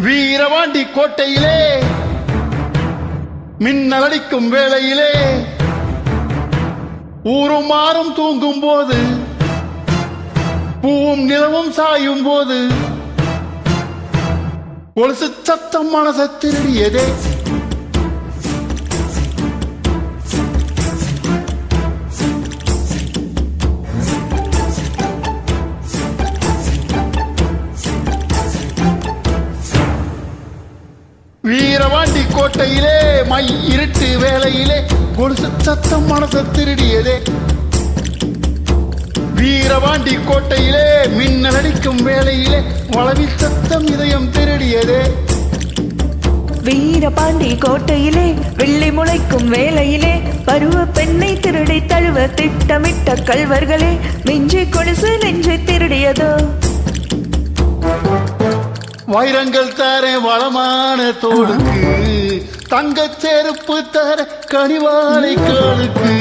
வீரவாண்டி கோட்டையிலே மின்னலடிக்கும் வேளையிலே ஊரும் மாறும் தூங்கும் போது பூவும் நிலவும் சாயும் போது கொலுசு சத்தம் மனசை திருடியதே. வீரவாண்டி கோட்டையிலே மை இருட்டு வேளையிலே கொலுசு சத்தம் மனசை திருடியதே. வீரவாண்டி கோட்டையிலே மின்னல் அடிக்கும் வேளையிலே வளவி சத்தம் இதயம் திருடியதே. வீரபாண்டி கோட்டையிலே வெள்ளி முளைக்கும் வேளையிலே பருவ பெண்ணை திருடி தழுவ திட்டமிட்ட கள்வர்களே மிஞ்சி கொலுசு நெஞ்சை திருடியதோ. வைரங்கள் தர வளமான தோளுக்கு தங்கச் செருப்பு தர கனிவாலை காலுக்கு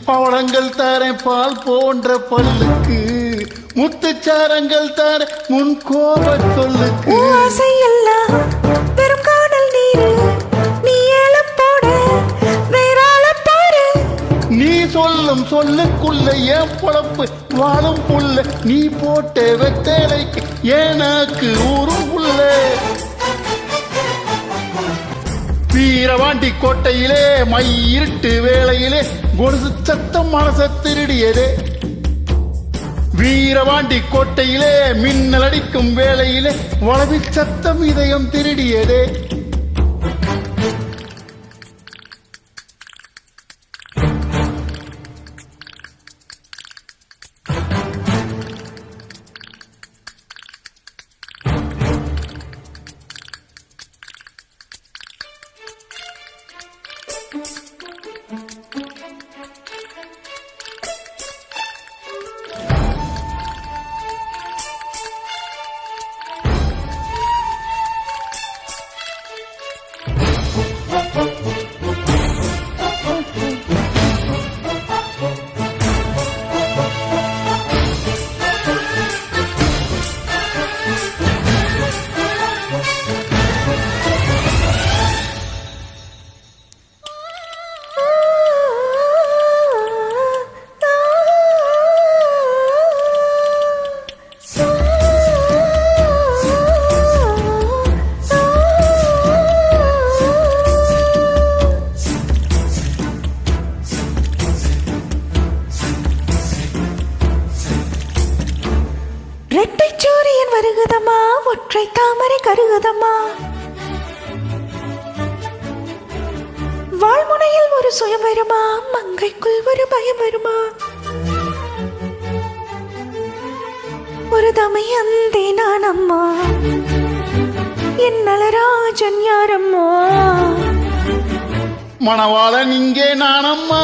பவளங்கள் தர பால் போன்ற பல்லுக்கு முத்துச்சாரங்கள் தர முன் கோப சொல்லுக்கு ஆசையெல்லாம் பெரும் காதல் நீரு நீ ஏலப்போட வேறாள பாரு. நீ சொல்லும் சொல்லுக்குள்ள என் பொழப்பு வாழும் புள்ள நீ போட்ட வெத்தலைக்கு எனக்கு ஊரும் புள்ள. வீரவாண்டி கோட்டையிலே மை இருட்டு வேளையிலே கொலுசு சத்தம் மனசை திருடியதே. வீரவாண்டி கோட்டையிலே மின்னல் அடிக்கும் வேளையிலே வளவி சத்தம் இதயம் திருடியதே. ரெட்டை சூரியன் வருகுதம்மா ஒற்றை தாமரை கருகுதம்மா வாழ்முனையில் ஒரு சுயம் வருமா மங்கைக்குள் ஒரு பயம் வருமா ஒரு தமையந்தே நான் அம்மா என் நலராஜன் யாரம்மா மணவாளன் இங்கே நானம்மா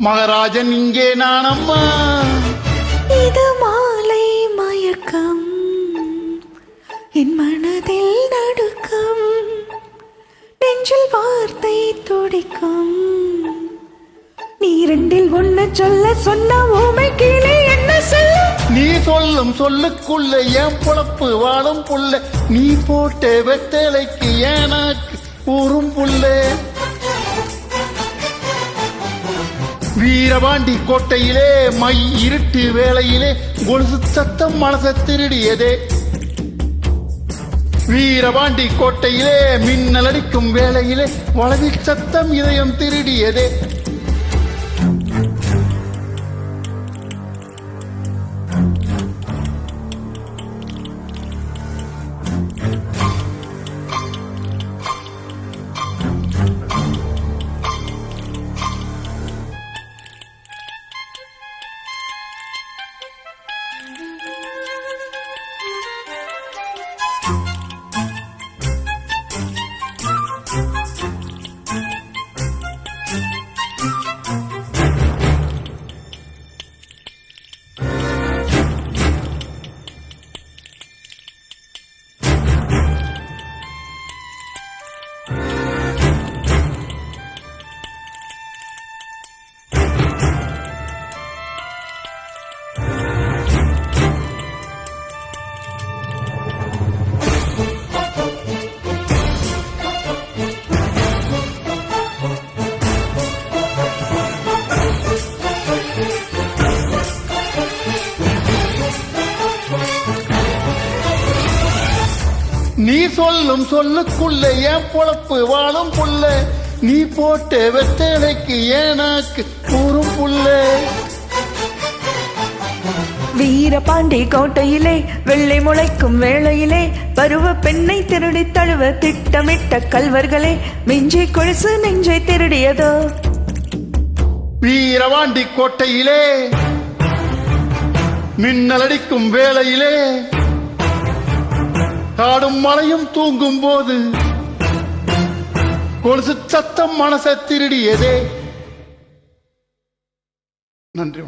மகராஜன் இங்கே நானம்மா. இது மாலை மயக்கம் என் மனதில் நடுக்கம் நெஞ்சில் வார்த்தை துடிக்கும் நீ ரெண்டில் ஒன்னு சொல்ல சொன்ன ஊமை கீழே என்ன சொல்ல. நீ சொல்லும் சொல்லுக்குள்ள என் பொழப்பு வாழும் புள்ள நீ போட்ட வெத்தலைக்கு எனக்கு ஊரும் புள்ள. வீரவாண்டி கோட்டையிலே மை இருட்டு வேளையிலே கொலுசு சத்தம் மனசை திருடியதே. வீரவாண்டி கோட்டையிலே மின்னல் அடிக்கும் வேளையிலே வளவி சத்தம் இதயம் திருடியதே. நீ சொல்லும் சொல்லுக்குள்ள என் பொழப்பு வாழும் புள்ள நீ போட்ட வெத்தலைக்கு ஏனாக்கு ஊரும் புள்ள வீரபாண்டி கோட்டையிலே வெள்ளை முளைக்கும் வேளையிலே பருவ பெண்ணை திருடி தழுவ திட்டமிட்ட கல்வர்களே மிஞ்சி கொலுசு நெஞ்சை திருடியதோ வீரபாண்டி கோட்டையிலே மின்னலடிக்கும் வேளையிலே காடும் மலையும் தூங்கும் போது கொலுசு சத்தம் மனசை திருடியதே. நன்றி.